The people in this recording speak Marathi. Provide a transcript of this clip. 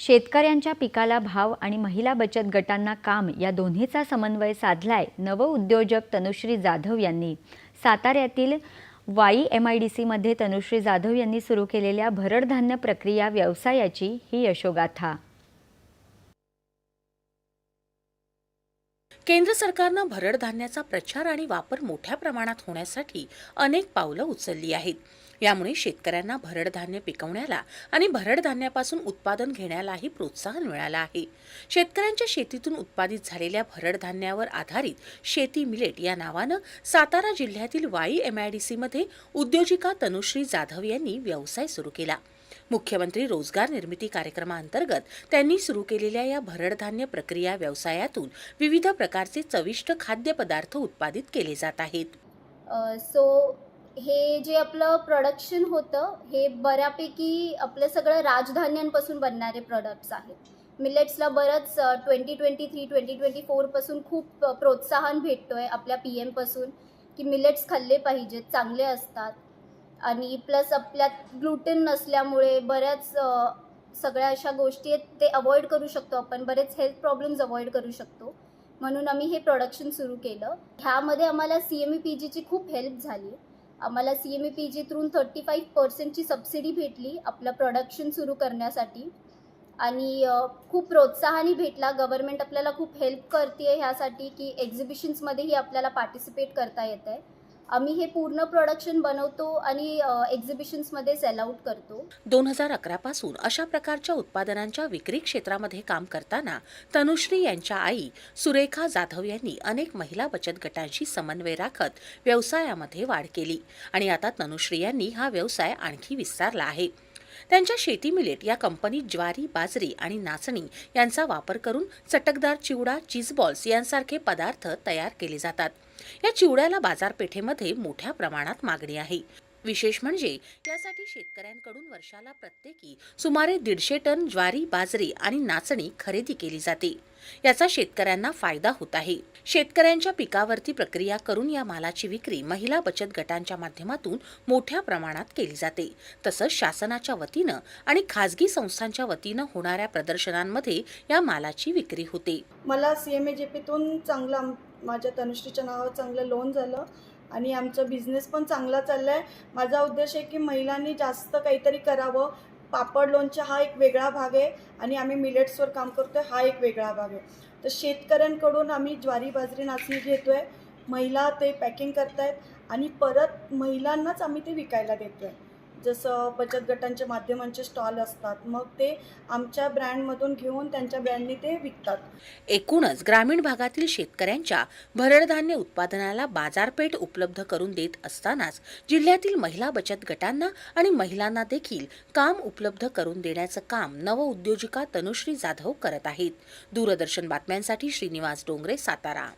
शेतकऱ्यांच्या पिकाला भाव आणि महिला बचत गटांना काम या दोन्हीचा समन्वय साधलाय नवउद्योजक तनुश्री जाधव यांनी। साताऱ्यातील YMIDC मध्ये तनुश्री जाधव यांनी सुरू केलेल्या भरड धान्य प्रक्रिया व्यवसायाची ही यशोगाथा। केंद्र सरकारने भरड धान्याचा प्रचार आणि वापर मोठ्या प्रमाणात होण्यासाठी अनेक पावलं उचलली आहेत। यामुळे शेतकऱ्यांना भरड धान्य पिकवण्याला आणि भरड धान्यापासून उत्पादन घेण्यालाही प्रोत्साहन मिळाले आहे। शेतकऱ्यांच्या शेतीतून उत्पादित झालेल्या भरड धान्यावर आधारित शेती मिलेट या नावाने सातारा जिल्ह्यातील YMIDC मध्ये उद्योजिका तनुश्री जाधव यांनी व्यवसाय सुरू केला। मुख्यमंत्री रोजगार निर्मिती कार्यक्रमांतर्गत त्यांनी सुरू केलेल्या या भरड धान्य प्रक्रिया व्यवसायातून विविध प्रकारचे चविष्ट खाद्यपदार्थ उत्पादित केले जात आहेत। हे जे आपलं प्रोडक्शन होतं हे बऱ्यापैकी आपलं सगळं राजधान्यांपासून बनणारे प्रोडक्ट्स आहेत। मिलेट्सला बरंच 2023-2024 पासून खूप प्रोत्साहन भेटतोय आपल्या PM पासून की मिलेट्स खाल्ले पाहिजेत, चांगले असतात आणि प्लस आपल्यात ग्लुटेन नसल्यामुळे बऱ्याच सगळ्या अशा गोष्टी आहेत ते अवॉइड करू शकतो आपण, बरेच हेल्थ प्रॉब्लेम्स अवॉइड करू शकतो। म्हणून आम्ही हे प्रोडक्शन सुरू केलं। ह्यामध्ये आम्हाला CMEPGची खूप हेल्प झाली। आम्हाला CMEPG थ्रू 35% ची सबसिडी भेटली आपलं प्रोडक्शन सुरू करण्यासाठी आणि खूप प्रोत्साहनही भेटला। गव्हर्नमेंट आपल्याला खूप हेल्प करते ह्यासाठी की एक्झिबिशन्समध्येही आपल्याला पार्टिसिपेट करता येतंय। आम्ही हे पूर्ण प्रोडक्शन बनवतो आणि एक्झिबिशन्समध्ये सेल आउट करतो। 2011 पासून अशा प्रकारच्या उत्पादनांच्या विक्री क्षेत्रामध्ये काम करताना तनुश्री यांच्या आई सुरेखा जाधव यांनी अनेक महिला बचत गटांशी समन्वय राखत व्यवसायामध्ये वाढ केली आणि आता तनुश्री यांनी हा व्यवसाय आणखी विस्तारला आहे। त्यांच्या शेती मिलेट या कंपनीत ज्वारी, बाजरी आणि नाचणी यांचा वापर करून चटकदार चिवडा, चीज बॉल्स यांसारखे पदार्थ तयार केले जातात। या चिवड्याला बाजारपेठेमध्ये मोठ्या प्रमाणात मागणी आहे। विशेष म्हणजे यासाठी शेतकऱ्यांकडून वर्षाला प्रत्येकी सुमारे 150 टन ज्वारी, बाजरी आणि नाचणी खरेदी केली जाते। याचा शेतकऱ्यांना फायदा होत आहे। शेतकऱ्यांच्या पिकावरती प्रक्रिया करून या मालाची विक्री महिला बचत गटांच्या माध्यमातून मोठ्या प्रमाणात केली जाते। तसंच शासनाच्या वतीनं आणि खासगी संस्थांच्या वतीनं होणाऱ्या प्रदर्शनांमध्ये या मालाची विक्री होते। मला CMAJPतून चांगलं माझ्या तनुश्रीच्या नावावर चांगलं लोन झालं आणि आमचा बिझनेस पण चांगला चाललाय। माझा उद्देश आहे की महिलांनी जास्त काहीतरी करावं। पापड लोणचं हा एक वेगळा भाग आहे आणि आम्ही मिलेट्सवर काम करतोय हा एक वेगळा भाग आहे। तर शेतकऱ्यांकडून आम्ही ज्वारी, बाजरी, नाचणी घेतोय, महिला ते पॅकिंग करतायत आणि परत महिलांनाच आम्ही ते विकायला देतोय। जसं बचत गटांच्या माध्यमांचे स्टॉल असतात, मग ते आमच्या ब्रँडमधून घेऊन त्यांच्या ब्रँडने ते विकतात। एकूणच ग्रामीण भागातील शेतकऱ्यांच्या भरड धान्य उत्पादनाला बाजारपेठ उपलब्ध करून देत असतानाच जिल्ह्यातील महिला बचत गटांना आणि महिलांना देखील काम उपलब्ध करून देण्याचं काम नवउद्योजिका तनुश्री जाधव करत आहेत। दूरदर्शन बातम्यांसाठी श्रीनिवास डोंगरे, सातारा।